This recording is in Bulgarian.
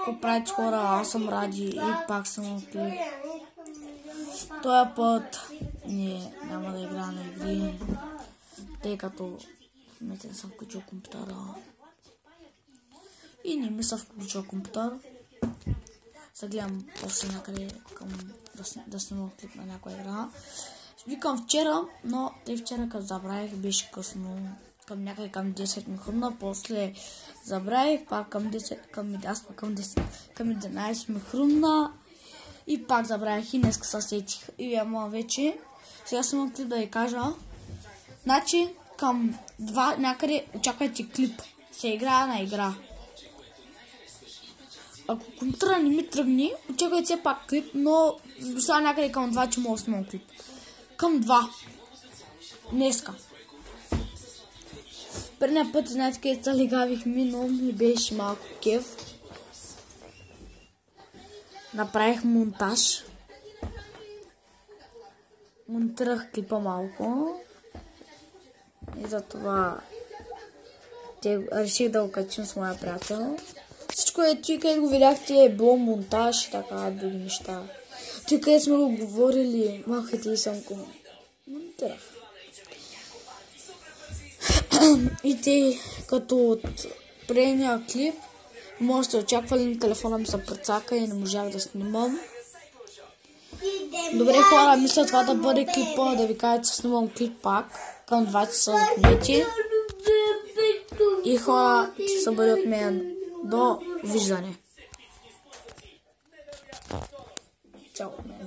Какво правите, хора? Аз съм Ради и пак съм клип. Този път няма да игра на игри, тъй като не съм включил компютъра и не ми съм включил компютър. Сега гледам после някъде да снимам клип на някоя игра. Викам вчера, но вчера като забравих, беше късно. Някъде към 10 ми хрумна, после забравих, пак към 11 ми хрумна и пак забравих и днеска се сетих. И ама вече, сега съм клип да ви кажа. Значи към 2 някъде очаквайте клип, се играе на игра. Ако компютъра не ми тръгне, очаквайте все пак клип, но сега някъде към 2, че мога да снимам клип. Към 2. Днеска. Предния път, знаете, където се легавихме, но ми беше малко кеф. Направих монтаж. Монтирах клипа малко. И затова реших да го качим с моя приятел. Всичко е тук, където го видяхте, е било монтаж и така други неща. Тук където сме го говорили, махайте и съм го монтирах. И те, като от предния клип, можете да очаквали, телефона ми се прецака и не можах да снимам. Добре, хора, мисля това да бъде клипа, да ви кажа, че снимам клип пак към 2 часа за полети. И хора, че се бъде от мен. До виждане. Чао от мен.